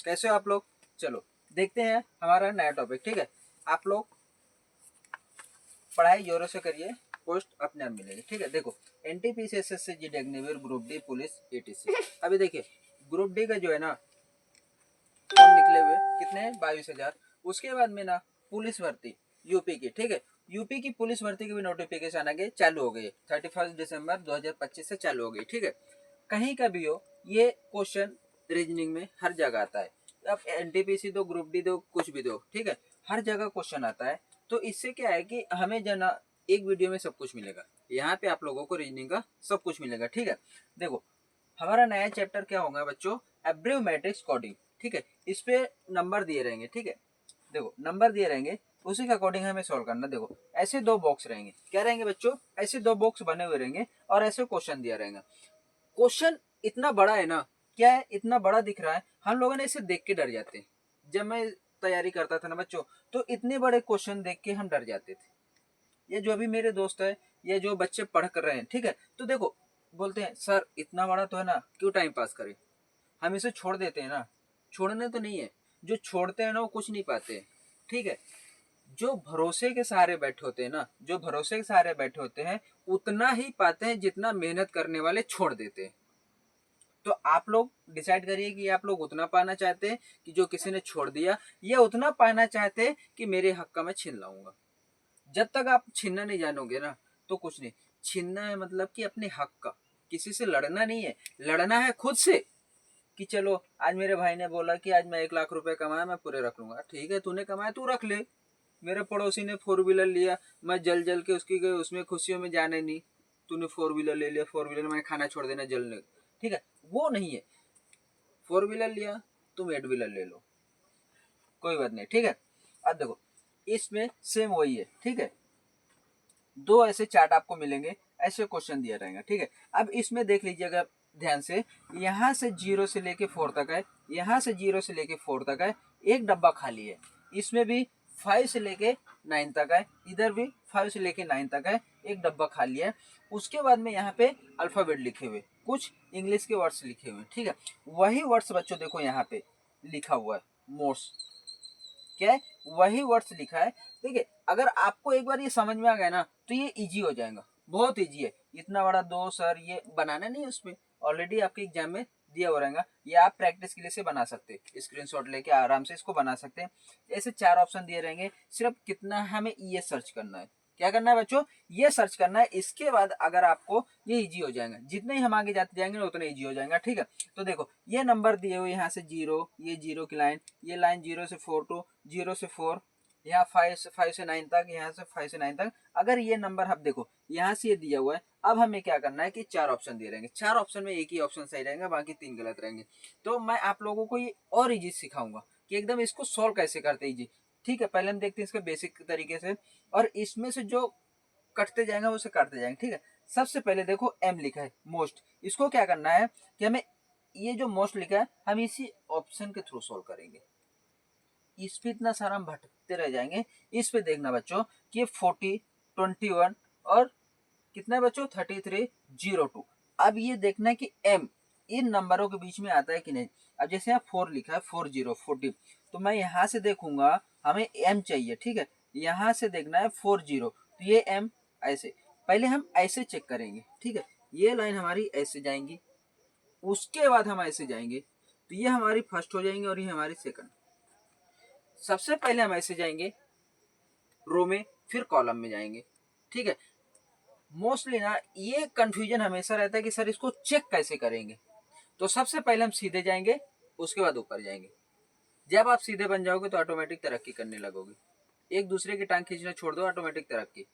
कैसे हो आप लोग? चलो देखते हैं हमारा नया टॉपिक। ठीक है, आप लोग पढ़ाई जोरों से करिए, पोस्ट अपने आप मिलेगी। ठीक है, देखो NTPC, SSC, GD, Agniveer, group D, police, ATC. अभी देखिए ग्रुप डी का जो है ना फॉर्म निकले हुए कितने हैं, 22,000। उसके बाद में ना पुलिस भर्ती यूपी की। ठीक है, यूपी की पुलिस भर्ती की भी नोटिफिकेशन आगे चालू हो गई है, 31 दिसंबर 2025 से चालू हो गई। ठीक है, कहीं का भी हो ये क्वेश्चन रीजनिंग में हर जगह आता है। अब एनटीपीसी दो, ग्रुप डी दो, कुछ भी दो, ठीक है, हर जगह क्वेश्चन आता है। तो इससे क्या है कि हमें जना एक वीडियो में सब कुछ मिलेगा। यहाँ पे आप लोगों को रीजनिंग का सब कुछ मिलेगा। ठीक है, देखो हमारा नया चैप्टर क्या होगा बच्चों, एब्रिव मैट्रिक्स कोडिंग। ठीक है, इस पे नंबर दिए रहेंगे। ठीक है, देखो नंबर दिए रहेंगे, उसी के अकॉर्डिंग हमें सॉल्व करना। देखो ऐसे दो बॉक्स रहेंगे, क्या रहेंगे बच्चों, ऐसे दो बॉक्स बने हुए रहेंगे और ऐसे क्वेश्चन दिया रहेगा। क्वेश्चन इतना बड़ा है ना, क्या है इतना बड़ा दिख रहा है, हम लोगों ने इसे देख के डर जाते हैं। जब मैं तैयारी करता था ना बच्चों, तो इतने बड़े क्वेश्चन देख के हम डर जाते थे। ये जो अभी मेरे दोस्त है, ये जो बच्चे पढ़ कर रहे हैं, ठीक है, तो देखो बोलते हैं सर इतना बड़ा तो है ना, क्यों टाइम पास करें, हम इसे छोड़ देते हैं ना। छोड़ने तो नहीं है, जो छोड़ते हैं ना वो कुछ नहीं पाते। ठीक है, जो भरोसे के सहारे बैठे होते हैं ना, जो भरोसे के सहारे बैठे होते हैं उतना ही पाते हैं जितना मेहनत करने वाले छोड़ देते हैं। तो आप लोग डिसाइड करिए कि आप लोग उतना पाना चाहते हैं कि जो किसी ने छोड़ दिया, या उतना पाना चाहते हैं कि मेरे हक का मैं छीन लाऊंगा। जब तक आप छीनना नहीं जानोगे ना तो कुछ नहीं। छीनना है मतलब कि अपने हक का, किसी से लड़ना नहीं है, लड़ना है खुद से। कि चलो आज मेरे भाई ने बोला कि आज मैं 1 लाख रुपए कमाया, मैं पूरे रख लूंगा। ठीक है, तूने कमाया तू रख ले। मेरे पड़ोसी ने 4 व्हीलर लिया, मैं जल जल के उसकी उसमें खुशियों में जाने नहीं। तूने 4 व्हीलर ले लिया, 4 व्हीलर में खाना छोड़ देना जलने। ठीक है, वो नहीं है। 4 व्हीलर लिया, तुम 8 व्हीलर ले लो, कोई बात नहीं। ठीक है, अब देखो इसमें सेम वही है। ठीक है, दो ऐसे चार्ट आपको मिलेंगे, ऐसे क्वेश्चन दिया रहेगा। ठीक है, अब इसमें देख लीजिएगा ध्यान से, यहाँ से 0 से लेके 4 तक है, यहाँ से 0 से लेके 4 तक है, एक डब्बा खाली है। इसमें भी 5 से लेके 9 तक है, इधर भी 5 से लेके 9 तक है, एक डब्बा खाली है। उसके बाद में यहाँ पे अल्फाबेट लिखे हुए, कुछ इंग्लिश के वर्ड्स लिखे हुए। ठीक है, वही वर्ड्स बच्चों देखो यहाँ पे लिखा हुआ है, मोस्ट, क्या है वही वर्ड्स लिखा है। ठीक है, अगर आपको एक बार ये समझ में आ गया ना तो ये इजी हो जाएगा, बहुत इजी है। इतना बड़ा दो सर ये बनाना नहीं है, उसमें ऑलरेडी आपके एग्जाम में दिया हो रहेगा। ये आप प्रैक्टिस के लिए से बना सकते हैं, स्क्रीनशॉट लेके आराम से इसको बना सकते हैं। ऐसे 4 ऑप्शन दिए रहेंगे, सिर्फ कितना हमें ये सर्च करना है। क्या करना है बच्चों, ये सर्च करना है। इसके बाद अगर आपको ये इजी हो जाएगा, जितने ही हम आगे जाते जाएंगे ना उतना इजी हो जाएगा। ठीक है, तो देखो ये नंबर दिए हुए यहाँ से 0, ये 0 की लाइन, ये लाइन 0 से 4 टू 0 से 4, यहाँ 5 से 9 तक, यहाँ से 5 से 9 तक। अगर ये नंबर हम देखो यहाँ से ये दिया हुआ है, अब हमें क्या करना है कि 4 ऑप्शन दिए रहेंगे, 4 ऑप्शन में एक ही ऑप्शन सही रहेगा, बाकी 3 गलत रहेंगे। तो मैं आप लोगों को ये और इजी सिखाऊंगा कि एकदम इसको सॉल्व कैसे करते इजी। ठीक है, पहले हम देखते हैं इसके बेसिक तरीके से, और इसमें से जो कटते जाएंगे उसे काटते जाएंगे। ठीक है, सबसे पहले देखो एम लिखा है मोस्ट, इसको क्या करना है कि हमें ये जो मोस्ट लिखा है हम इसी ऑप्शन के थ्रू सॉल्व करेंगे। इस पे इतना सारा हम भटकते रह जाएंगे। इस पे देखना बच्चों कि ये 40, 21 और कितना है बच्चों 3302। अब ये देखना है कि एम इन नंबरों के बीच में आता है कि नहीं। अब जैसे यहाँ 4 लिखा है, 40, तो मैं यहाँ से देखूंगा हमें एम चाहिए। ठीक है, यहाँ से देखना है 40, तो ये एम ऐसे, पहले हम ऐसे चेक करेंगे। ठीक है, ये लाइन हमारी ऐसे जाएंगी, उसके बाद हम ऐसे जाएंगे, तो ये हमारी फर्स्ट हो जाएंगी और ये हमारी सेकंड। सबसे पहले हम ऐसे जाएंगे रो में, फिर कॉलम में जाएंगे। ठीक है, मोस्टली ना ये कंफ्यूजन हमेशा रहता है कि सर इसको चेक कैसे करेंगे। तो सबसे पहले हम सीधे जाएंगे, उसके बाद ऊपर जाएंगे। जब आप सीधे बन जाओगे तो ऑटोमेटिक तरक्की करने लगोगे। एक दूसरे की टांग खींचना छोड़ दो, ऑटोमेटिक तरक्की।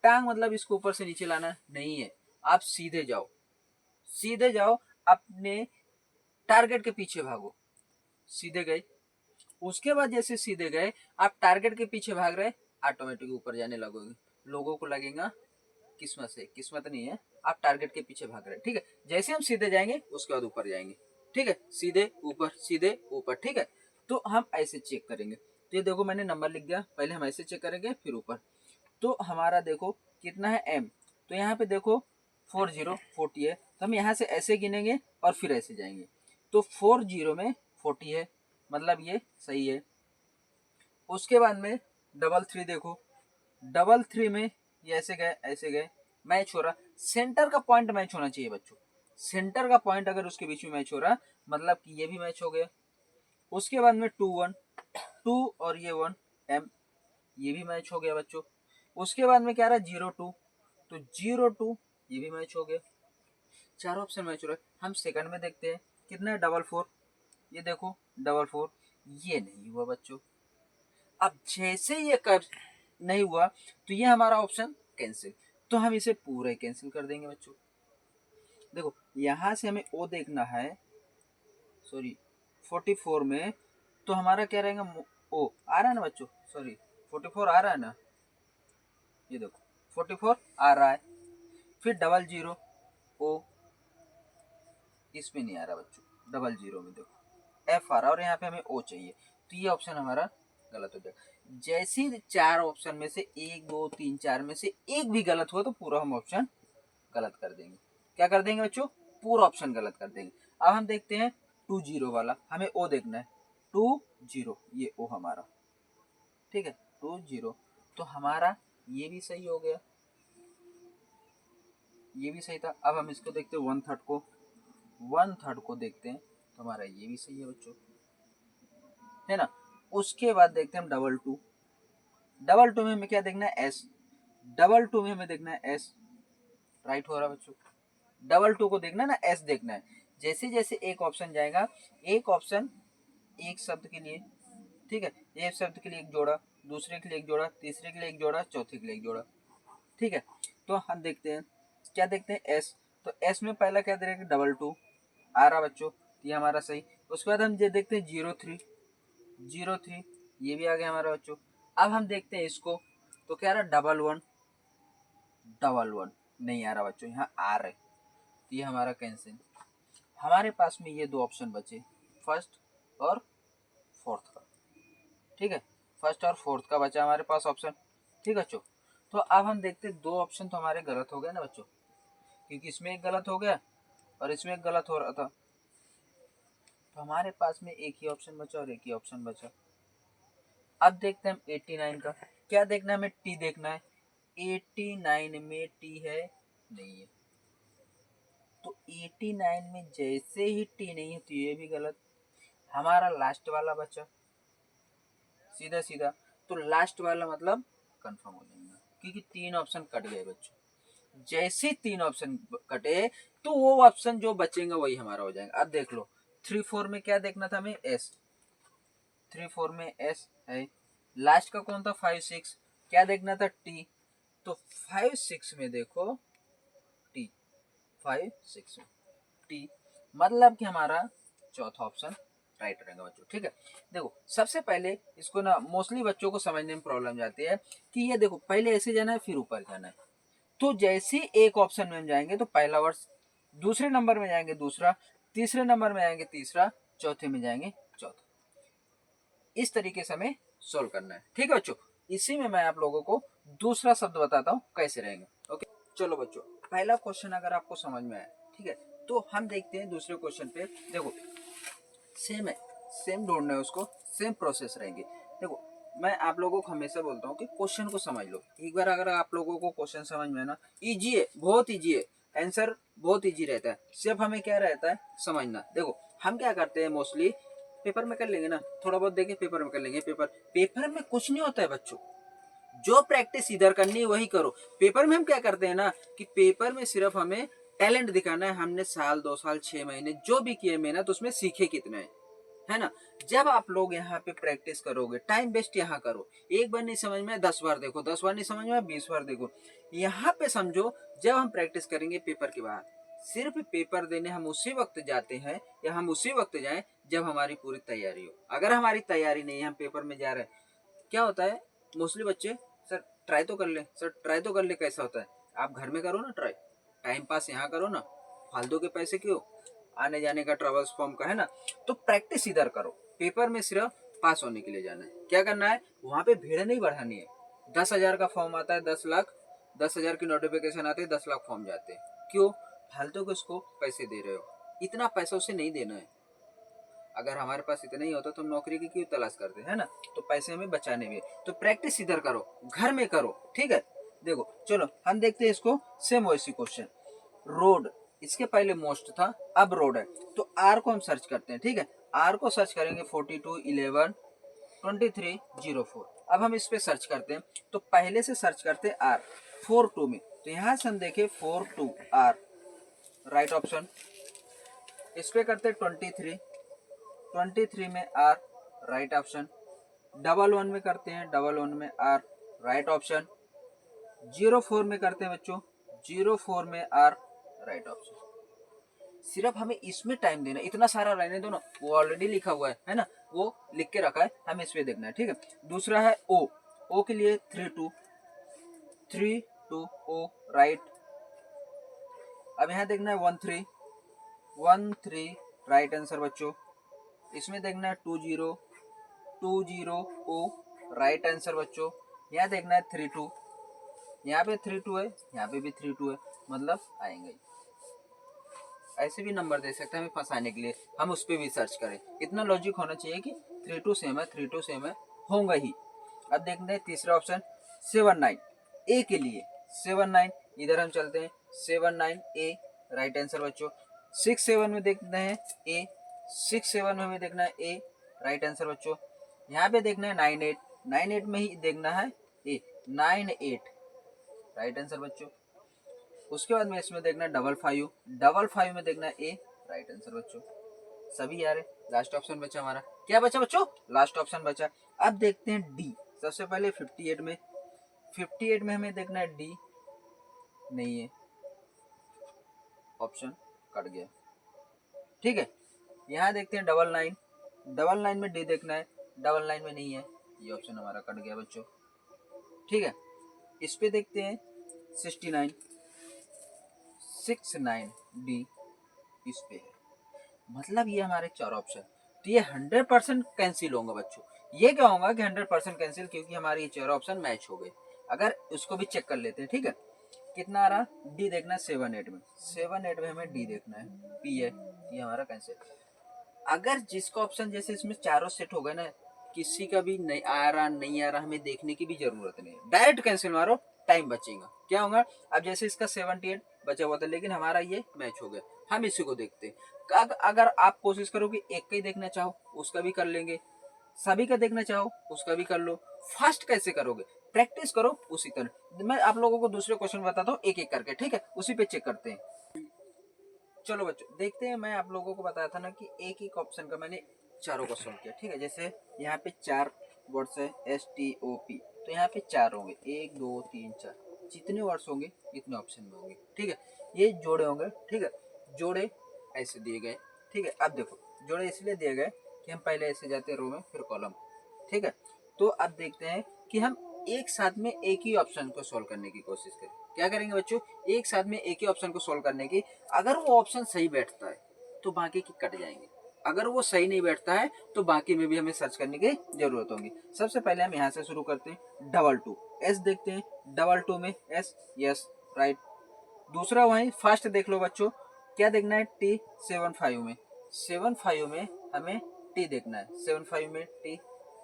टांग मतलब इसको ऊपर से नीचे लाना नहीं है, आप सीधे जाओ, सीधे जाओ, अपने टारगेट के पीछे भागो। सीधे गए, उसके बाद जैसे सीधे गए आप टारगेट के पीछे भाग रहे, ऑटोमेटिक ऊपर जाने लगोगे। लोगों को लगेगा किस्मत से, किस्मत नहीं है, आप टारगेट के पीछे भाग रहे हैं। ठीक है, जैसे हम सीधे जाएंगे उसके बाद ऊपर जाएंगे। ठीक है, सीधे ऊपर, सीधे ऊपर। ठीक है, तो हम ऐसे चेक करेंगे। तो ये देखो मैंने नंबर लिख दिया, पहले हम ऐसे चेक करेंगे फिर ऊपर। तो हमारा देखो कितना है एम, तो यहाँ पे देखो 40 है, तो हम यहाँ से ऐसे गिनेंगे और फिर ऐसे जाएंगे। तो 40 में 40 है, मतलब ये सही है। उसके बाद में डबल थ्री देखो, डबल थ्री में ये ऐसे गए, मैच हो रहा, सेंटर का पॉइंट मैच होना चाहिए बच्चों, सेंटर का पॉइंट अगर उसके बीच में मैच हो रहा मतलब कि ये भी मैच हो गया। उसके बाद में 2 1, 2 और ये 1 M, ये भी मैच हो गया बच्चों। उसके बाद में क्या रहा 0 2, तो 0 2 ये भी मैच हो गया। चार ऑप्शन मैच हो रहा है। हम सेकंड में देखते हैं कितना है, डबल 4, ये देखो डबल 4, ये नहीं हुआ बच्चों। अब जैसे ये कर नहीं हुआ तो ये हमारा ऑप्शन कैंसिल, तो हम इसे पूरा ही कैंसिल कर देंगे बच्चों। देखो यहां से हमें ओ देखना है, सॉरी 44 में, तो हमारा क्या रहेगा, ओ आ रहा है ना बच्चों, सॉरी 44 आ रहा है ना, ये देखो 44 आ रहा है। फिर डबल 0 ओ, इसमें नहीं आ रहा बच्चों, डबल 0 में देखो एफ आ रहा है और यहाँ पे हमें ओ चाहिए, तो ये ऑप्शन हमारा गलत हो जाएगा। जैसे चार ऑप्शन में से 1 2 3 4 में से एक भी गलत हुआ तो पूरा हम ऑप्शन गलत कर देंगे। क्या कर देंगे बच्चों, पूरा ऑप्शन गलत कर देंगे। अब हम देखते हैं 2 0 वाला, हमें ओ देखना है, 2 0 ये ओ हमारा, ठीक है 2 0, तो हमारा ये भी सही हो गया, ये भी सही था। अब हम इसको देखते हैं 1/3 को, 1/3 को देखते हैं तो हमारा ये भी सही है बच्चों, है ना। उसके बाद देखते हैं हम डबल 2, डबल 2 में हमें क्या देखना है, एस, डबल 2 में हमें देखना है एस, राइट हो रहा है बच्चों। डबल 2 को देखना है ना, एस देखना है। जैसे जैसे एक ऑप्शन जाएगा, एक ऑप्शन एक शब्द के लिए, ठीक है, एक शब्द के लिए एक जोड़ा, दूसरे के लिए एक जोड़ा, तीसरे के लिए एक जोड़ा, चौथे के लिए एक जोड़ा, ठीक है। तो हम देखते हैं क्या देखते हैं, एस, तो एस में पहला क्या दे रहा है, डबल 2 आ रहा बच्चों, ये हमारा सही। उसके बाद हम ये देखते हैं 0 3, 0 3 ये भी आ गया हमारा बच्चों। अब हम देखते हैं इसको, तो क्या रहा डबल 1, डबल 1 नहीं आ रहा बच्चों, यहाँ आ रहे, तो ये हमारा कैंसिल। हमारे पास में ये दो ऑप्शन बचे, फर्स्ट और फोर्थ का, ठीक है, फर्स्ट और फोर्थ का बचा हमारे पास ऑप्शन, ठीक है बच्चों। तो अब हम देखते हैं दो ऑप्शन तो हमारे गलत हो गए ना बच्चों, क्योंकि इसमें एक गलत हो गया और इसमें एक गलत हो रहा था, तो हमारे पास में एक ही ऑप्शन बचा और एक ही ऑप्शन बचा। अब देखते हैं हम 89 का, क्या देखना है, हमें टी देखना है, 89 में टी है नहीं है, तो 89 में जैसे ही टी नहीं है तो ये भी गलत। हमारा लास्ट वाला बचा सीधा सीधा, तो लास्ट वाला मतलब कंफर्म हो जाएगा, क्योंकि तीन ऑप्शन कट गए बच्चों। जैसे तीन ऑप्शन कटे तो वो ऑप्शन जो बचेगा वही हमारा हो जाएगा। अब देख लो 3 4 में क्या देखना था हमें, एस, 3 4 में एस है। लास्ट का कौन था 5 6, क्या देखना था टी, तो 5 6 में देखो टी, 5 6 में टी, मतलब कि हमारा चौथा ऑप्शन राइट रहेगा बच्चों, ठीक है। देखो सबसे पहले इसको ना मोस्टली बच्चों को समझने में प्रॉब्लम जाती है कि ये देखो पहले ऐसे जाना है फिर ऊपर जाना है, तो जैसे एक ऑप्शन में हम जाएंगे तो पहला वर्ड, दूसरे नंबर में जाएंगे दूसरा, तीसरे नंबर में जाएंगे तीसरा, चौथे में जाएंगे चौथा। इस तरीके से हमें सोल्व करना है, ठीक है बच्चों। इसी में मैं आप लोगों को दूसरा शब्द बताता हूँ कैसे रहेंगे, ओके। चलो बच्चों पहला क्वेश्चन अगर आपको समझ में आया, ठीक है, तो हम देखते हैं दूसरे क्वेश्चन पे। देखो सेम है, सेम ढूंढना है उसको, सेम प्रोसेस रहेंगे। देखो मैं आप लोगों को हमेशा बोलता हूँ कि क्वेश्चन को समझ लो एक बार, अगर आप लोगों को क्वेश्चन समझ में है ना, इजी है, बहुत इजी है, आंसर बहुत इजी रहता है, सिर्फ हमें क्या रहता है समझना। देखो हम क्या करते हैं मोस्टली, पेपर में कर लेंगे ना, थोड़ा बहुत देखे पेपर में कर लेंगे, पेपर पेपर में कुछ नहीं होता है बच्चों, जो प्रैक्टिस इधर करनी है वही करो। पेपर में हम क्या करते हैं ना कि पेपर में सिर्फ हमें टैलेंट दिखाना है, हमने साल 2 साल 6 महीने जो भी किए मेहनत उसमें सीखे कितना है ना। जब आप लोग यहाँ पे प्रैक्टिस करोगे, टाइम वेस्ट यहाँ करो, एक बार नहीं समझ में 10 बार देखो, 10 बार नहीं समझ में 20 बार देखो, यहाँ पे समझो। जब हम प्रैक्टिस करेंगे पेपर के बाद, सिर्फ पेपर देने हम उसी वक्त जाते हैं या हम उसी वक्त जाएं जब हमारी पूरी तैयारी हो। अगर हमारी तैयारी नहीं है, हम पेपर में जा रहे हैं, क्या होता है मोस्टली बच्चे, सर ट्राई तो कर ले, सर ट्राई तो कर ले, कैसा होता है, आप घर में करो ना ट्राई, टाइम पास यहाँ करो ना, फालतू के पैसे क्यों, आने जाने का ट्रेवल्स फॉर्म का है ना। तो प्रैक्टिस इधर करो, पेपर में सिर्फ पास होने के लिए जाना है। क्या करना है, वहां पे भीड़ नहीं बढ़ानी है। 10,000 का फॉर्म आता है, 10 लाख, 10,000 की नोटिफिकेशन आती है, 10 लाख फॉर्म जाते हैं, क्यों, फालतू को उसको पैसे दे रहे हो, इतना पैसा उसे नहीं देना है। अगर हमारे पास इतना ही होता तो हम नौकरी की क्यों तलाश करते है ना। तो पैसे हमें बचाने भी है, तो प्रैक्टिस इधर करो, घर में करो, ठीक है। देखो चलो हम देखते हैं इसको, सेम वैसी क्वेश्चन। रोड इसके पहले मोस्ट था, अब रोड है, तो आर को हम सर्च करते हैं, ठीक है। आर को सर्च करेंगे 42112304। अब हम इस पे सर्च करते हैं, तो पहले से सर्च करते हैं आर 42 में, तो यहाँ से हम देखें 42 आर, राइट ऑप्शन। इस पे करते हैं 23 में आर, राइट ऑप्शन। 11 में करते हैं, 11 में आर, राइट ऑप्शन। 04 में करते हैं बच्चों, 04 में आर, राइट ऑप्शन। सिर्फ हमें इसमें टाइम देना, इतना सारा रहने दो ना, वो ऑलरेडी लिखा हुआ है ना, वो लिख के रखा है, हमें इस पे देखना है, ठीक है। दूसरा है ओ, ओ के लिए 32 ओ, राइट। अब यहाँ देखना है 13 राइट आंसर बच्चों। इसमें देखना है 20 ओ, राइट आंसर बच्चों। यहाँ देखना है 32, यहाँ पे 32 है, यहाँ पे भी 32 है, मतलब आएंगे। ऐसे भी नंबर दे सकते हैं हमें फंसाने के लिए, हम उस पर भी सर्च करें। इतना लॉजिक होना चाहिए कि 32 सेम है, 32 सेम है, होगा ही। अब देखते हैं तीसरा ऑप्शन 79 ए के लिए, 79 इधर हम चलते हैं, 79 ए, राइट आंसर बच्चों। 67 में देखना है ए, 67 में हमें देखना है ए, राइट आंसर बच्चों। यहाँ पे देखना है 98, 98 में ही देखना है ए, 98, राइट आंसर बच्चों। उसके बाद में इसमें देखना है 55, 55 में देखना है ए, राइट आंसर बच्चों। सभी यार, लास्ट ऑप्शन बचा हमारा, क्या बचा बच्चों, लास्ट ऑप्शन बचा। अब देखते हैं डी, सबसे पहले 58 में, 58 में हमें देखना है डी, नहीं है, ऑप्शन कट गया, ठीक है। यहाँ देखते हैं 99, 99 में डी देखना है, 99 में नहीं है, ये ऑप्शन हमारा कट गया बच्चों, ठीक है। इस पे देखते हैं 69, 69 डी इस पे है, मतलब ये हमारे 4 ऑप्शन, तो ये 100% कैंसिल होंगे बच्चों। ये क्या होगा कि 100% कैंसिल, क्योंकि हमारे ये 4 ऑप्शन मैच हो गए। अगर उसको भी चेक कर लेते हैं, ठीक है। कितना आ रहा, डी देखना है 7 8 में, 7 8 में हमें डी देखना है, पी है, ये हमारा कैंसिल। अगर जिसका ऑप्शन जैसे इसमें चारों सेट हो गए ना, किसी का भी नहीं आ रहा, नहीं आ रहा, हमें देखने की भी जरूरत नहीं है, डायरेक्ट कैंसिल मारो, टाइम बचेगा। क्या होगा, अब जैसे इसका 78 बचा हुआ था, लेकिन हमारा ये मैच हो गया, हम इसी को देखते हैं। अगर आप कोशिश करो कि एक का ही देखना चाहो, उसका भी कर लेंगे, सभी का देखना चाहो, उसका भी कर लो। फास्ट कैसे करोगे, प्रैक्टिस करो उसी तरह। मैं आप लोगों को दूसरे क्वेश्चन बताता हूँ एक एक करके, ठीक है, उसी पे चेक करते हैं। चलो बच्चों देखते हैं, मैं आप लोगों को बताया था ना कि एक एक ऑप्शन का मैंने चारों को सॉल्व किया, ठीक है। जैसे यहाँ पे 4 वर्ड्स है, STOP, तो यहाँ पे 4 होंगे, 1 2 3 4, जितने वर्ड्स होंगे इतने ऑप्शन में होंगे, ठीक है। ये जोड़े होंगे, ठीक है, जोड़े ऐसे दिए गए, ठीक है। अब देखो जोड़े इसलिए दिए गए कि हम पहले ऐसे जाते हैं रो में, फिर कॉलम, ठीक है। तो अब देखते हैं कि हम एक साथ में एक ही ऑप्शन को सॉल्व करने की कोशिश करें। क्या करेंगे बच्चों, एक साथ में एक ही ऑप्शन को सॉल्व करने की। अगर वो ऑप्शन सही बैठता है तो बाकी की कट जाएंगे, अगर वो सही नहीं बैठता है तो बाकी में भी हमें सर्च करने की जरूरत होगी। सबसे पहले हम यहाँ से शुरू करते हैं, 22 एस देखते हैं, 22 में एस, यस, राइट। दूसरा वही फास्ट देख लो बच्चों, क्या देखना है, टी 75 में, 75 में हमें टी देखना है, 75 में टी,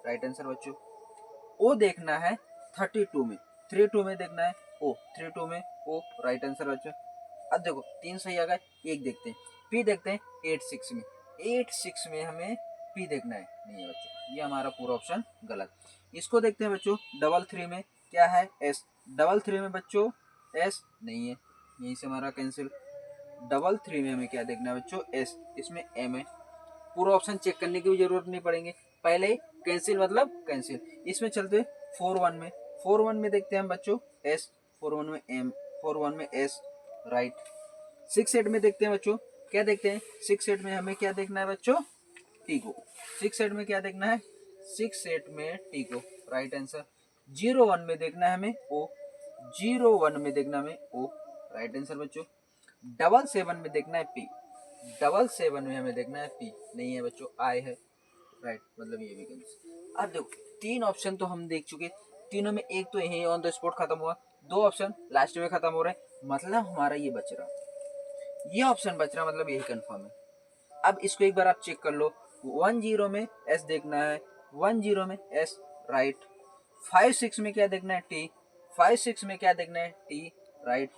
राइट आंसर बच्चों। ओ देखना है 32 में, 32 में देखना है ओ, 32 में ओ, राइट आंसर बच्चों। अब देखो 3 सही आ गए, एक देखते हैं, पी देखते हैं 86 में, 86 में हमें पी देखना है, नहीं है बच्चों, ये हमारा पूरा ऑप्शन गलत। इसको देखते हैं बच्चों 33 में, क्या है, एस, 33 में बच्चों एस नहीं है, यहीं से हमारा कैंसिल। 33 में हमें क्या देखना है बच्चों, एस, इसमें एम है, पूरा ऑप्शन चेक करने की भी जरूरत नहीं पड़ेंगे, पहले ही कैंसिल मतलब कैंसिल। इसमें चलते 41 में, 41 में देखते हैं हम बच्चों एस, 41 में एम, 41 में एस, राइट। 68 में देखते हैं बच्चों, क्या देखते हैं, 68 में हमें क्या देखना है बच्चों, टी को, 68 में क्या देखना है, 68 में टी को, राइट आंसर। 01 में देखना है हमें ओ, 01 में देखना है हमें ओ, राइट आंसर बच्चों। 77 में देखना है पी, 77 में हमें देखना है पी, नहीं है बच्चों, आई है, राइट, मतलब ये भी कैंसिल। अब देखो 3 ऑप्शन तो हम देख चुके, तीनों में एक तो यही ऑन द स्पॉट खत्म हुआ, 2 ऑप्शन लास्ट में खत्म हो रहे, मतलब हमारा ये बच रहा, ये ऑप्शन बच रहा, मतलब यही कंफर्म है। अब इसको एक बार आप चेक कर लो, 10 में एस देखना है, 10 में एस राइट, 56 में क्या देखना है टी, 56 में क्या देखना है टी राइट,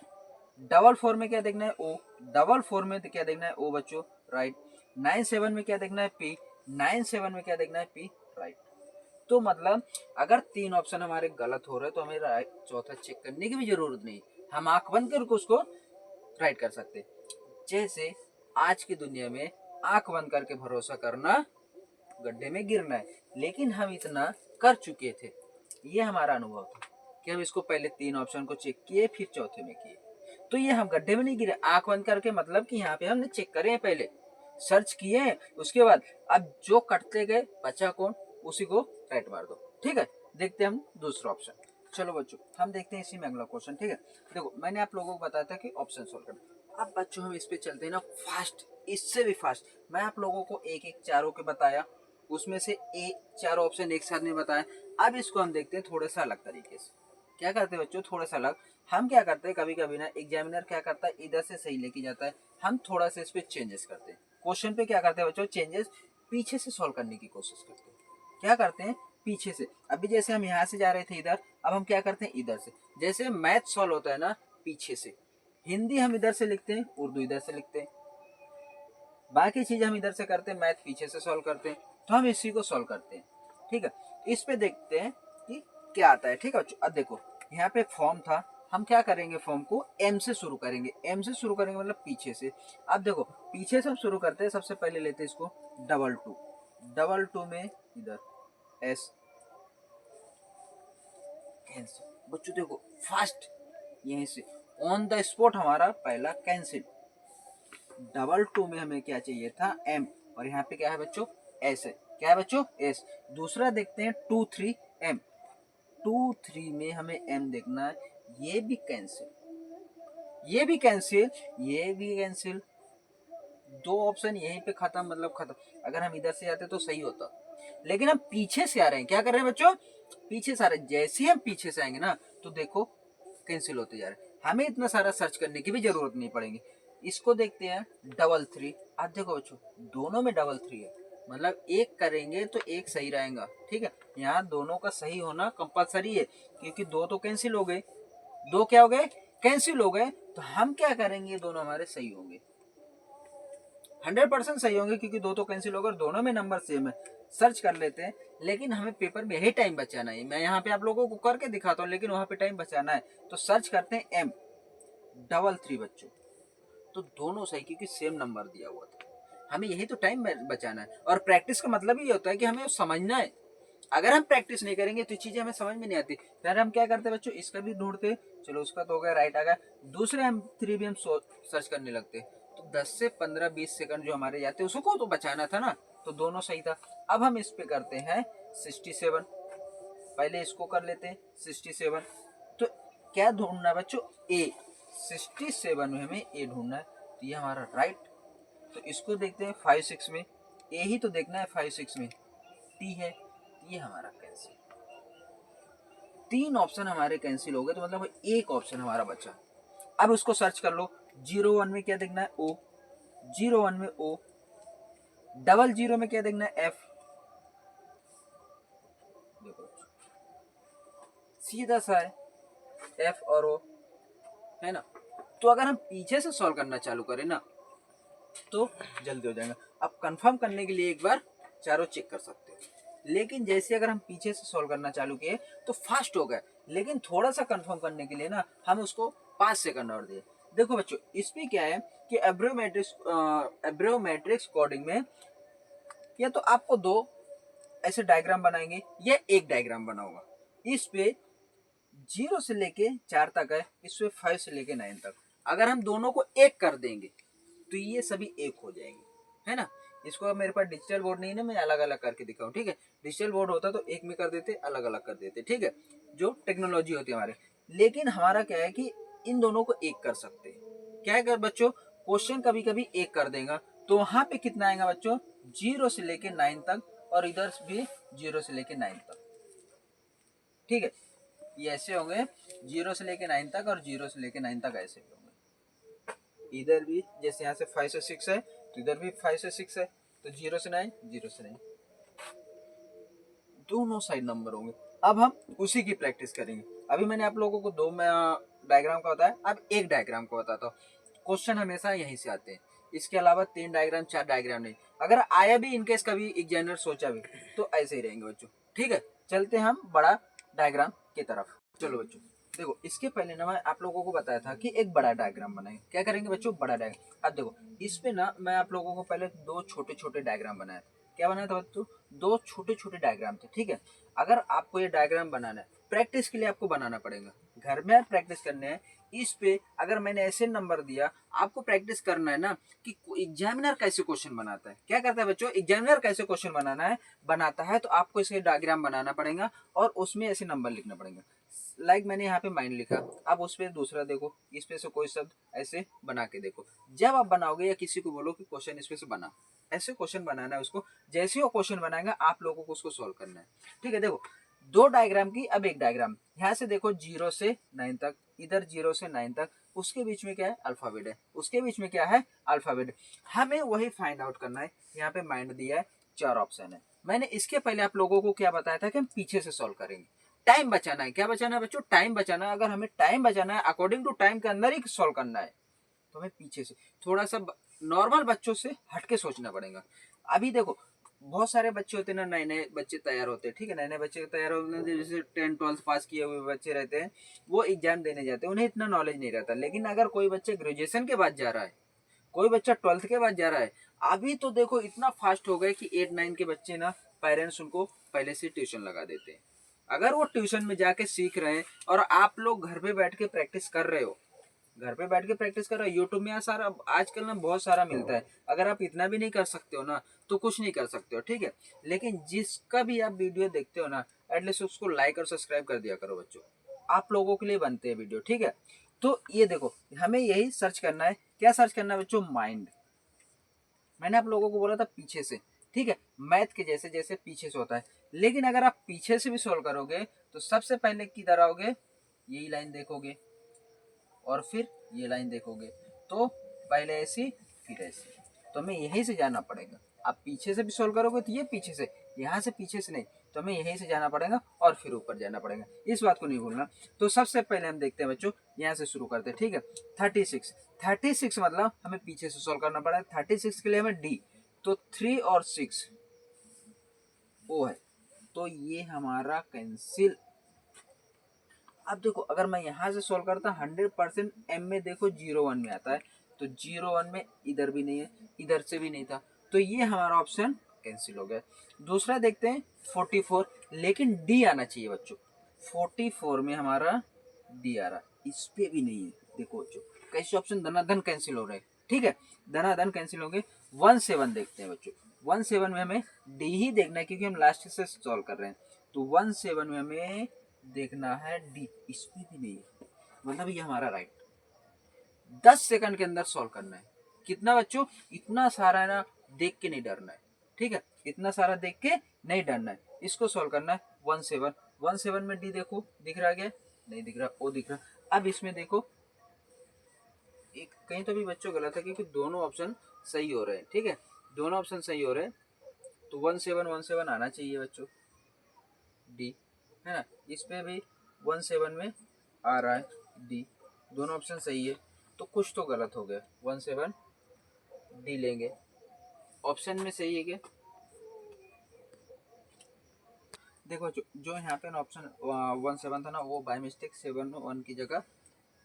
44 में क्या देखना है ओ, 44 में क्या देखना है ओ बच्चों राइट, 97 में क्या देखना है पी, 97 में क्या देखना है पी राइट। तो मतलब अगर 3 ऑप्शन हमारे गलत हो रहे तो हमें राइट चौथा चेक करने की भी जरूरत नहीं, हम आंख बंद करके उसको राइट कर सकते। जैसे आज की दुनिया में आंख बंद करके भरोसा करना गड्ढे में गिरना है, लेकिन हम इतना कर चुके थे, ये हमारा अनुभव था कि हम इसको पहले 3 ऑप्शन को चेक किए फिर चौथे में किए, तो ये हम गड्ढे में नहीं गिरे आंख बंद करके, मतलब कि यहाँ पे हमने चेक करे पहले, सर्च किए, उसके बाद अब जो कटते गए बचा कौन उसी को राइट मार दो। ठीक है, देखते हैं हम दूसरा ऑप्शन। चलो बच्चों हम देखते हैं इसी में अगला क्वेश्चन। ठीक है, देखो मैंने आप लोगों को बताया था कि ऑप्शन सोल्व करना, अब बच्चों हम इस पे चलते हैं ना फास्ट, इससे भी फास्ट। मैं आप लोगों को एक एक चारों के बताया, उसमें से एक चारों ऑप्शन एक साथ में बताया। अब इसको हम देखते हैं थोड़ा सा अलग तरीके से। क्या करते हैं बच्चों, थोड़ा सा अलग हम क्या करते हैं, कभी कभी ना एग्जामिनर क्या करता है इधर से सही लेके जाता है, हम थोड़ा सा इस पे चेंजेस करते हैं। क्वेश्चन पे क्या करते हैं बच्चों, चेंजेस पीछे से सॉल्व करने की कोशिश करते हैं। क्या करते हैं पीछे से, अभी जैसे हम यहाँ से जा रहे थे इधर, अब हम क्या करते हैं इधर से, जैसे मैथ सॉल्व होता है ना पीछे से, हिंदी हम इधर से लिखते हैं, उर्दू इधर से लिखते हैं, बाकी चीज हम इधर से करते हैं, मैथ पीछे से सॉल्व करते हैं, तो हम इसी को सॉल्व करते हैं। ठीक है, इस पे देखते हैं कि क्या आता है। ठीक है, अब देखो यहाँ पे फॉर्म था, हम क्या करेंगे फॉर्म को एम से शुरू करेंगे, एम से शुरू करेंगे मतलब पीछे से। अब देखो पीछे से हम शुरू करते हैं, सबसे पहले लेते हैं इसको डबल टू, डबल टू में इधर एस कैंसिल। बच्चों देखो फास्ट, यहीं से ऑन द स्पॉट हमारा पहला कैंसिल। डबल टू में हमें क्या चाहिए था एम, और यहाँ पे क्या है बच्चों एस है, क्या है बच्चों एस। दूसरा देखते हैं 2 3 एम, 2 3 में हमें एम देखना है, ये भी कैंसिल, ये भी कैंसिल, ये भी कैंसिल, दो ऑप्शन यहीं पे खत्म, मतलब खत्म। अगर हम इधर से जाते तो सही होता, लेकिन हम पीछे से आ रहे हैं, क्या कर रहे हैं बच्चों पीछे से आ रहे हैं, जैसे ही हम पीछे से आएंगे ना तो देखो कैंसिल होते जा रहे हैं, हमें इतना सारा सर्च करने की भी जरूरत नहीं पड़ेगी। इसको देखते हैं डबल थ्री, अब देखो बच्चों दोनों में डबल थ्री है, मतलब एक करेंगे तो एक सही रहेगा। ठीक है, यहाँ दोनों का सही होना कंपलसरी है, क्योंकि दो तो कैंसिल हो गए, दो क्या हो गए कैंसिल हो गए, तो हम क्या करेंगे दोनों हमारे सही होंगे, 100% सही होंगे, क्योंकि दो तो कैंसिल होगा, दोनों में नंबर सेम है। सर्च कर लेते हैं, लेकिन हमें पेपर में यही टाइम बचाना है, मैं यहाँ पे आप लोगों को करके दिखाता हूँ, लेकिन वहां पे टाइम बचाना है, तो सर्च करते हैं एम डबल थ्री बच्चों, तो दोनों सही, क्योंकि सेम नंबर दिया हुआ था, हमें यही तो टाइम बचाना है। और प्रैक्टिस का मतलब ये होता है कि हमें समझना है, अगर हम प्रैक्टिस नहीं करेंगे तो चीजें हमें समझ में नहीं आती। फिर हम क्या करते बच्चों, इसका भी ढूंढते, चलो उसका तो हो गया राइट आ गया, दूसरे हम थ्री भी हम सर्च करने लगते, तो 10 से 15-20 सेकंड जो हमारे जाते उसको तो बचाना था ना, तो दोनों सही था। अब हम इस पे करते हैं 67, पहले इसको कर लेते हैं 67, तो क्या ढूंढना है बच्चों ए, 67 में हमें ए ढूंढना है, तो ये हमारा राइट। तो इसको देखते हैं 5 6 में, ए ही तो देखना है 5 6 में, टी है, ये हमारा कैंसिल। तीन ऑप्शन हमारे कैंसिल हो गए, तो मतलब एक ऑप्शन हमारा बचा। अब उसको सर्च कर लो, 01 में क्या देखना है ओ, 01 में ओ, 00 में क्या देखना है एफ, देखो सीधा सा है एफ और ओ, है ना। तो अगर हम पीछे से सॉल्व करना चालू करें ना तो जल्दी हो जाएगा। अब कंफर्म करने के लिए एक बार चारों चेक कर सकते हैं, लेकिन जैसे अगर हम पीछे से सॉल्व करना चालू किए तो फास्ट हो गए, लेकिन थोड़ा सा कंफर्म करने के लिए ना हम उसको 5 सेकंड और दिए। देखो बच्चों इसमें क्या है कि एब्रियोमेट्रिक्स कोडिंग में या तो आपको दो ऐसे डायग्राम बनाएंगे या एक डायग्राम बनाऊंगा, इस पे 0 से लेके 4 तक है, इस पे 5 से लेके 9 तक। अगर हम दोनों को एक कर देंगे तो ये सभी एक हो जाएंगे, है ना। इसको मेरे पास डिजिटल बोर्ड नहीं है ना, मैं अलग अलग करके दिखाऊं, ठीक है। डिजिटल बोर्ड होता तो एक में कर देते, अलग अलग कर देते, ठीक है, जो टेक्नोलॉजी होती है हमारे। लेकिन हमारा क्या है कि इन दोनों को एक कर सकते हैं। क्या कर बच्चों, क्वेश्चन कभी कभी एक कर देगा, तो वहां पे कितना आएगा बच्चों 0 से लेके 9 तक, और इधर भी 0 से लेके 9 तक, ठीक है। ये ऐसे होंगे 0 से लेके 9 तक, और 0 से लेके 9 तक ऐसे भी होंगे। इधर भी जैसे यहाँ से 5 से 6 है, तो इधर भी 5 से 6 है, तो 0 से 9, 0 से 9, दोनों साइड नंबर होंगे। अब हम उसी की प्रैक्टिस करेंगे। अभी मैंने आप लोगों को दो डायग्राम का बताया, अब एक डायग्राम को बताता हूँ। क्वेश्चन हमेशा यहीं से आते हैं, इसके अलावा 3 डायग्राम 4 डायग्राम नहीं। अगर आया भी इनकेस कभी एग्जामिनर सोचा भी तो ऐसे ही रहेंगे बच्चों। ठीक है, चलते हम बड़ा डायग्राम की तरफ। चलो बच्चों देखो, इसके पहले ना मैं आप लोगों को बताया था कि एक बड़ा डायग्राम बनाएंगे। क्या करेंगे बच्चों, बड़ा डायग्राम। अब देखो इस पे ना मैं आप लोगों को पहले दो छोटे छोटे डायग्राम बनाया था। क्या बनाया था बच्चों, दो छोटे छोटे डायग्राम थे। ठीक है, अगर आपको ये डायग्राम बनाना है, प्रैक्टिस के लिए आपको बनाना पड़ेगा, घर में प्रैक्टिस करने हैं। इस पे अगर मैंने ऐसे नंबर दिया, आपको प्रैक्टिस करना है ना कि एग्जामिनर कैसे क्वेश्चन बनाता है। क्या करता है बच्चों, एग्जामिनर कैसे क्वेश्चन बनाता है तो आपको इसे डायग्राम बनाना पड़ेगा और उसमें ऐसे नंबर लिखना पड़ेगा। लाइक मैंने यहाँ पे माइंड लिखा, अब उस पे दूसरा देखो, इस पे से कोई शब्द ऐसे बना के देखो। जब आप बनाओगे या किसी को बोलो कि क्वेश्चन इस पे से बना, ऐसे क्वेश्चन बनाना है उसको। जैसे वो क्वेश्चन बनाएगा आप लोगों को उसको सॉल्व करना है। ठीक है, देखो दो डायग्राम की, अब एक डायग्राम यहाँ से देखो 0 से 9 तक, इधर 0 से 9 तक, उसके बीच में क्या है, अल्फाबेट है, उसके बीच में क्या है, अल्फाबेट। हमें वही फाइंड आउट करना है। यहाँ पे माइंड दिया है, 4 ऑप्शन है। मैंने इसके पहले आप लोगों को क्या बताया था कि हम पीछे से सॉल्व करेंगे। टाइम बचाना है, क्या बचाना है बच्चों, टाइम बचाना है। अगर हमें टाइम बचाना है, अकॉर्डिंग टू टाइम के अंदर ही सॉल्व करना है, तो हमें पीछे से थोड़ा सा नॉर्मल बच्चों से हटके सोचना पड़ेगा। अभी देखो बहुत सारे बच्चे होते हैं ना, नए नए बच्चे तैयार होते हैं। ठीक है, नए नए बच्चे तैयार होते हैं, जैसे 10 12 पास किए हुए बच्चे रहते हैं, वो एग्जाम देने जाते हैं, उन्हें इतना नॉलेज नहीं रहता। लेकिन अगर कोई बच्चे ग्रेजुएशन के बाद जा रहा है, कोई बच्चा 12th के बाद जा रहा है, अभी तो देखो इतना फास्ट हो गए कि 8 9 के बच्चे ना, पेरेंट्स उनको पहले से ट्यूशन लगा देते हैं। अगर वो ट्यूशन में जाके सीख रहे हैं और आप लोग घर पे बैठ के प्रैक्टिस कर रहे हो, घर पे बैठ के प्रैक्टिस कर रहे हो, यूट्यूब में यहाँ सारा आजकल ना बहुत सारा मिलता है। अगर आप इतना भी नहीं कर सकते हो ना, तो कुछ नहीं कर सकते हो। ठीक है, लेकिन जिसका भी आप वीडियो देखते हो ना, एटलीस्ट उसको लाइक और सब्सक्राइब कर दिया करो बच्चों, आप लोगों के लिए बनते हैं वीडियो। ठीक है, तो ये देखो हमें यही सर्च करना है। क्या सर्च करना है बच्चों, माइंड। मैंने आप लोगों को बोला था पीछे से। ठीक है, मैथ के जैसे जैसे पीछे से होता है, लेकिन अगर आप पीछे से भी सोल्व करोगे तो सबसे पहले किधर आओगे, यही लाइन देखोगे और फिर ये लाइन देखोगे, तो पहले ऐसी फिर ऐसी, तो हमें यहीं से जाना पड़ेगा। आप पीछे से भी सोल्व करोगे तो ये पीछे से, यहाँ से पीछे से नहीं, तो हमें यहीं से जाना पड़ेगा और फिर ऊपर जाना पड़ेगा। इस बात को नहीं भूलना। तो सबसे पहले हम देखते हैं बच्चों, यहाँ से शुरू करते हैं। ठीक है, 36 मतलब हमें पीछे से सोल्व करना पड़ेगा। 36 के लिए हमें डी, तो 3 और 6 ओ है, तो ये हमारा कैंसिल। अब देखो अगर मैं यहाँ से सोल्व करता 100% एम में देखो 0 1 में आता है, तो 0 1 में इधर भी नहीं है, इधर से भी नहीं था, तो ये हमारा ऑप्शन कैंसिल हो गया। दूसरा देखते हैं 44, लेकिन डी आना चाहिए बच्चों। 44 में हमारा डी आ रहा, इस पे भी नहीं है। देखो बच्चों कैसे ऑप्शन धनाधन कैंसिल हो रहे हैं। ठीक है, धनाधन कैंसिल हो गए। 17 देखते हैं बच्चों, 17 में हमें डी ही देखना है क्योंकि हम लास्ट से सॉल्व कर रहे हैं। तो 17 में हमें देखना है डी, इसमें भी नहीं है, मतलब ये हमारा राइट। 10 सेकंड के अंदर सॉल्व करना है। कितना बच्चों, इतना सारा है ना, देख के नहीं डरना है। ठीक है, इतना सारा देख के नहीं डरना है, इसको सॉल्व करना है। 17 में डी देखो, दिख रहा क्या, नहीं दिख रहा, ओ दिख रहा। अब इसमें देखो एक कहीं तो भी बच्चों गलत है क्योंकि दोनों ऑप्शन सही हो रहे हैं। ठीक है, दोनों ऑप्शन सही हो रहे हैं, तो 17 आना चाहिए बच्चों, डी है ना। इस पे भी 17 में आ रहा है डी, दोनों ऑप्शन सही है, तो कुछ तो गलत हो गया। 17 डी लेंगे, ऑप्शन में सही है क्या, देखो जो यहाँ पे ऑप्शन 17 था ना, वो बाय मिस्टेक 7 1 की जगह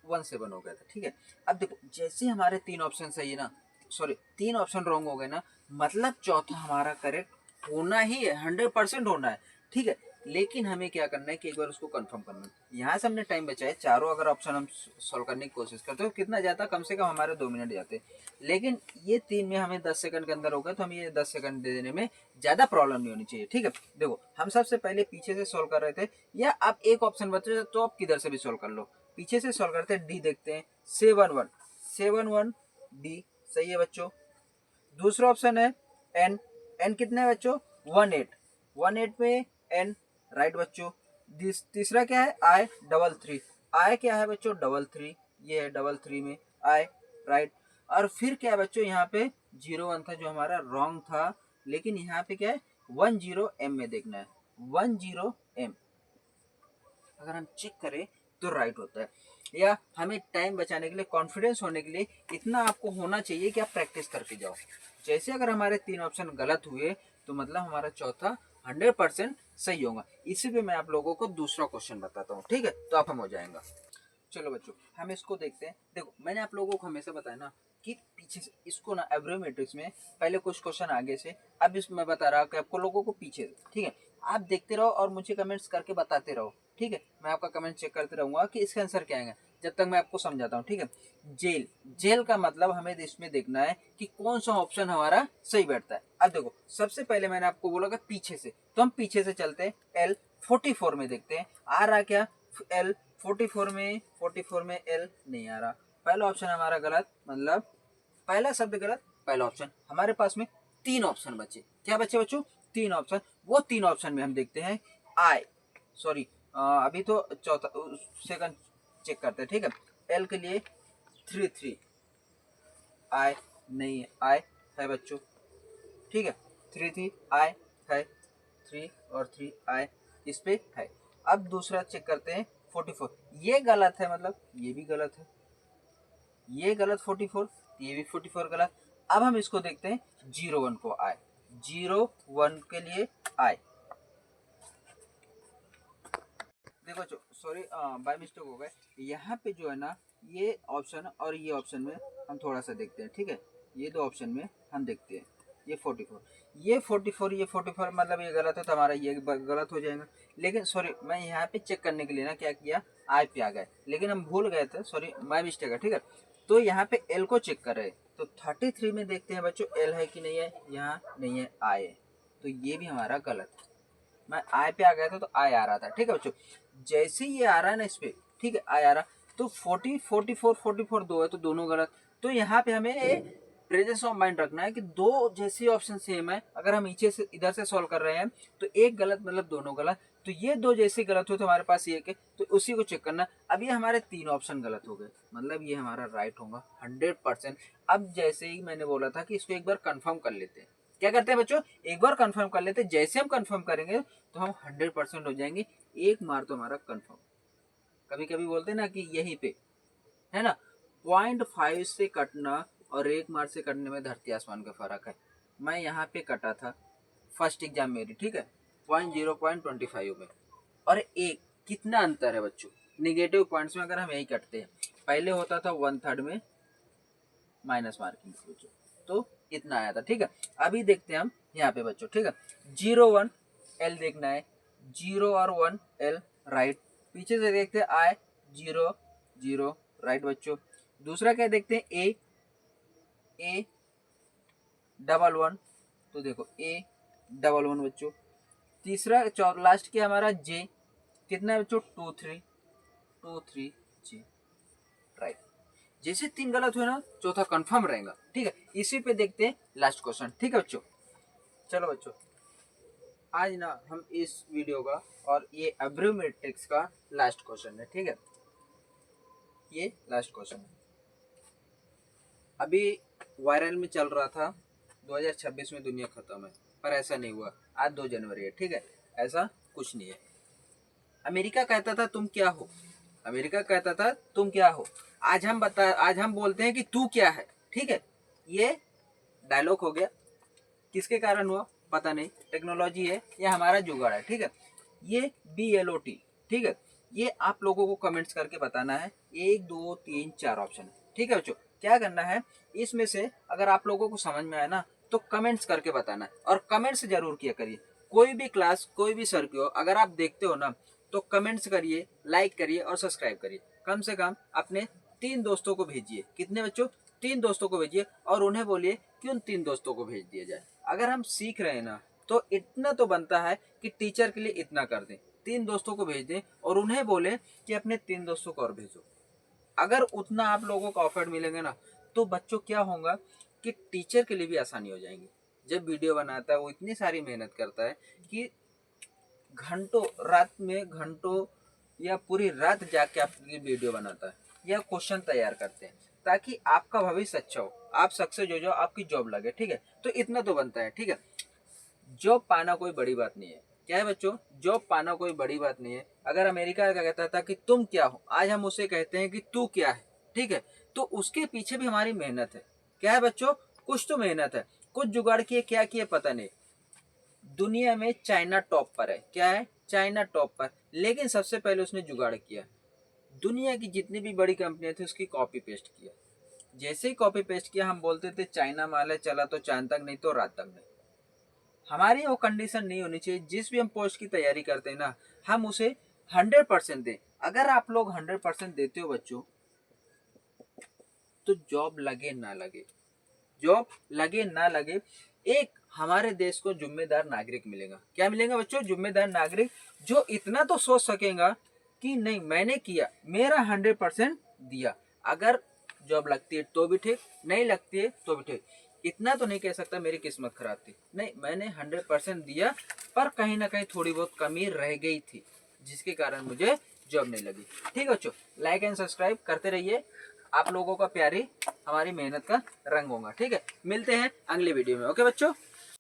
17 हो गया था। ठीक है, अब देखो जैसे हमारे 3 ऑप्शन सही है ना, सॉरी 3 ऑप्शन रॉन्ग हो गए ना, मतलब चौथा हमारा करेक्ट होना ही है, 100% होना है। ठीक है, लेकिन हमें क्या करना है कि एक बार उसको कंफर्म करना है। यहाँ से हमने टाइम बचाया, चारों अगर ऑप्शन हम सॉल्व करने की कोशिश करते हो, कितना जाता, कम से कम हमारे 2 मिनट जाते, लेकिन ये 3 में हमें 10 सेकंड के अंदर होगा, तो हम ये 10 सेकंड दे देने में ज़्यादा प्रॉब्लम नहीं होनी चाहिए। ठीक है, देखो हम सबसे पहले पीछे से सॉल्व कर रहे थे, या आप एक ऑप्शन बचे तो आप किधर से भी सॉल्व कर लो। पीछे से सॉल्व करते हैं, डी देखते हैं, 7 1 डी सही है बच्चों। दूसरा ऑप्शन है एन, एन कितना है बच्चों, 18 में एन राइट बच्चों। तीसरा क्या है, आई 3 आई क्या है बच्चों, 3 ये है 3 में आई राइट। और फिर क्या है बच्चों, यहाँ पे 0 1 था जो हमारा रॉन्ग था, लेकिन यहाँ पे क्या है 10M में देखना है, 10M। अगर हम चेक करें तो राइट होता है। या हमें टाइम बचाने के लिए, कॉन्फिडेंस होने के लिए इतना आपको होना चाहिए कि आप प्रैक्टिस करके जाओ। जैसे अगर हमारे 3 ऑप्शन गलत हुए तो मतलब हमारा चौथा 100% सही होगा। इसी पे मैं आप लोगों को दूसरा क्वेश्चन बताता हूँ, ठीक है, तो आप हम हो जाएगा। चलो बच्चों हम इसको देखते हैं। देखो मैंने आप लोगों को हमेशा बताया ना कि पीछे से इसको ना एब्रोमेट्रिक्स में पहले कुछ क्वेश्चन आगे से, अब इसमें बता रहा कि आपको लोगों को पीछे से, ठीक है। आप देखते रहो और मुझे कमेंट्स करके बताते रहो, ठीक है। मैं आपका कमेंट चेक करते रहूंगा कि इसका आंसर क्या आएगा जब तक मैं आपको समझाता हूँ, ठीक है। जेल, जेल का मतलब हमें इसमें देखना है कि कौन सा ऑप्शन हमारा सही बैठता है। अब देखो सबसे पहले मैंने आपको बोला कि पीछे से, तो हम पीछे से चलते हैं। L44 में देखते हैं आ रहा क्या। L44 में L नहीं आ रहा। पहला ऑप्शन हमारा गलत, मतलब पहला शब्द गलत, पहला ऑप्शन। हमारे पास में 3 ऑप्शन बचे। क्या बचे बच्चों? 3 ऑप्शन। वो 3 ऑप्शन में हम देखते हैं आई, सॉरी अभी तो चौथा सेकंड चेक करते हैं, ठीक है। एल के लिए 3 आई नहीं है, आई है बच्चों, ठीक है। 3 आई है, 3 और 3 आई इस पे है। अब दूसरा चेक करते हैं 44, ये गलत है, मतलब ये भी गलत है, ये गलत 44, ये भी 44 गलत। अब हम इसको देखते हैं 01 को आए, 01 के लिए आए। देखो सॉरी बाय मिस्टेक हो गए। यहाँ पे जो है ना ये ऑप्शन और ये ऑप्शन में हम थोड़ा सा देखते हैं, ठीक है। ये दो ऑप्शन में हम देखते हैं ये 44, ये 44, ये 44 मतलब ये गलत है, तो हमारा ये गलत हो जाएगा। लेकिन सॉरी मैं यहाँ पे चेक करने के लिए ना क्या किया, आई पे आ गए, लेकिन हम भूल गए थे, सॉरी माय मिस्टेक है, ठीक है। तो यहाँ पे एल को चेक कर रहे हैं, तो 33 में देखते हैं बच्चों एल है कि नहीं है, यहाँ नहीं है, आई है, तो ये भी हमारा गलत है। मैं आई पे आ गया था तो आई आ रहा था, ठीक है बच्चों। जैसे ये आ रहा है ना इस पे, ठीक है, आई आ रहा, तो 44 दो है तो दोनों गलत। तो यहाँ पे हमें प्रेजेंस ऑफ माइंड रखना है कि दो जैसी ऑप्शन सेम है, अगर हम नीचे से इधर से सॉल्व कर रहे हैं तो एक गलत मतलब दोनों गलत, तो ये दो जैसे गलत हो तो हमारे पास ये है, तो उसी को चेक करना। अब ये हमारे 3 ऑप्शन गलत हो गए, मतलब ये हमारा राइट होगा 100%। अब जैसे ही मैंने बोला था कि इसको एक बार कंफर्म कर लेते हैं, क्या करते हैं बच्चों, एक बार कंफर्म कर लेते हैं। जैसे हम कंफर्म करेंगे तो हम 100% हो जाएंगे, एक मार तो हमारा कंफर्म। कभी कभी बोलते हैं ना कि यहीं पे है ना 0.5 से कटना और एक मार से कटने में धरती आसमान का फर्क है। मैं यहाँ पे कटा था फर्स्ट एग्जाम मेरी, ठीक है, 0.25 में, और एक कितना अंतर है बच्चों निगेटिव पॉइंट्स में। अगर हम यही कटते हैं, पहले होता था 1/3 में माइनस मार्किंग बच्चों, तो इतना आया था, ठीक है। अभी देखते हैं हम यहाँ पे बच्चों, ठीक है, 01 एल देखना है, 0 और 1 एल राइट। पीछे से देखते हैं आई 0 राइट बच्चों। दूसरा क्या देखते हैं ए 11, तो देखो A11 बच्चों। तीसरा लास्ट क्या हमारा जे, कितना है बच्चों 23 जे राइट। जैसे 3 गलत हुए ना चौथा कंफर्म रहेगा, ठीक है। इसी पे देखते हैं लास्ट क्वेश्चन, ठीक है बच्चों। चलो बच्चों आज ना हम इस वीडियो का और ये एब्रोमेट्रिक्स का लास्ट क्वेश्चन है, ठीक है, ये लास्ट क्वेश्चन है। अभी वायरल में चल रहा था 2026 में दुनिया खत्म है, पर ऐसा नहीं हुआ। आज 2 जनवरी है, ठीक है, ऐसा कुछ नहीं है। अमेरिका कहता था तुम क्या हो, अमेरिका कहता था तुम क्या हो, आज हम बोलते हैं कि तू क्या है, ठीक है। ये डायलॉग हो गया, किसके कारण हुआ पता नहीं, टेक्नोलॉजी है या हमारा जुगाड़ है, ठीक है। ये BLOT, ठीक है, ये आप लोगों को कमेंट्स करके बताना है, 1 2 3 4 ऑप्शन है, ठीक है बच्चों। क्या करना है इसमें से, अगर आप लोगों को समझ में आया ना तो कमेंट्स करके बताना है, और कमेंट्स जरूर किया करिए। कोई भी क्लास कोई भी सर की हो, अगर आप देखते हो ना तो कमेंट्स करिए, लाइक करिए और सब्सक्राइब करिए। कम से कम अपने 3 दोस्तों को भेजिए, कितने बच्चों 3 दोस्तों को भेजिए, और उन्हें बोलिए कि उन 3 दोस्तों को भेज दिया जाए। अगर हम सीख रहे हैं ना तो इतना तो बनता है कि टीचर के लिए इतना कर दें, 3 दोस्तों को भेज दें और उन्हें बोले कि अपने 3 दोस्तों को और भेजो। अगर उतना आप लोगों को ऑफर मिलेंगे ना तो बच्चों क्या होगा कि टीचर के लिए भी आसानी हो जाएगी। जब वीडियो बनाता है वो इतनी सारी मेहनत करता है कि घंटों, रात में घंटों या पूरी रात जाग के आपकी वीडियो बनाता है या क्वेश्चन तैयार करते हैं, ताकि आपका भविष्य अच्छा हो, आप सक्सेस हो जाओ, आपकी जॉब लगे, ठीक है। तो इतना तो बनता है, ठीक है। जॉब पाना कोई बड़ी बात नहीं है। क्या है बच्चों, जॉब पाना कोई बड़ी बात नहीं है। अगर अमेरिका का कहता था कि तुम क्या हो, आज हम उसे कहते हैं कि तू क्या है। ठीक है, तो उसके पीछे भी हमारी मेहनत है। क्या है बच्चों, कुछ तो मेहनत है, कुछ जुगाड़ किए, क्या किए पता नहीं। दुनिया में चाइना टॉप पर है। क्या है, चाइना टॉप पर, लेकिन सबसे पहले उसने जुगाड़ किया। दुनिया की जितनी भी बड़ी कंपनियां थी उसकी कॉपी पेस्ट किया। जैसे ही कॉपी पेस्ट किया हम बोलते थे चाइना माल है, चला तो चांद तक, नहीं तो रात तक नहीं। हमारी वो कंडीशन नहीं होनी चाहिए। जिस भी हम पोस्ट की तैयारी करते हैं ना, हम उसे 100% दें। अगर आप लोग 100% देते हो बच्चों, तो जॉब लगे ना लगे, जॉब लगे ना लगे, एक हमारे देश को जिम्मेदार नागरिक मिलेगा। क्या मिलेगा बच्चों, जिम्मेदार नागरिक, जो इतना तो सोच सकेगा कि नहीं मैंने किया, मेरा 100% दिया। अगर जॉब लगती है तो भी ठीक, नहीं लगती है तो भी ठीक। इतना तो नहीं कह सकता मेरी किस्मत खराब थी, नहीं मैंने 100% दिया, पर कहीं ना कहीं थोड़ी बहुत कमी रह गई थी जिसके कारण मुझे जॉब नहीं लगी। ठीक है बच्चों, लाइक एंड सब्सक्राइब करते रहिए। आप लोगों का प्यार ही हमारी मेहनत का रंग होगा। ठीक है, मिलते हैं अगले वीडियो में। ओके बच्चों।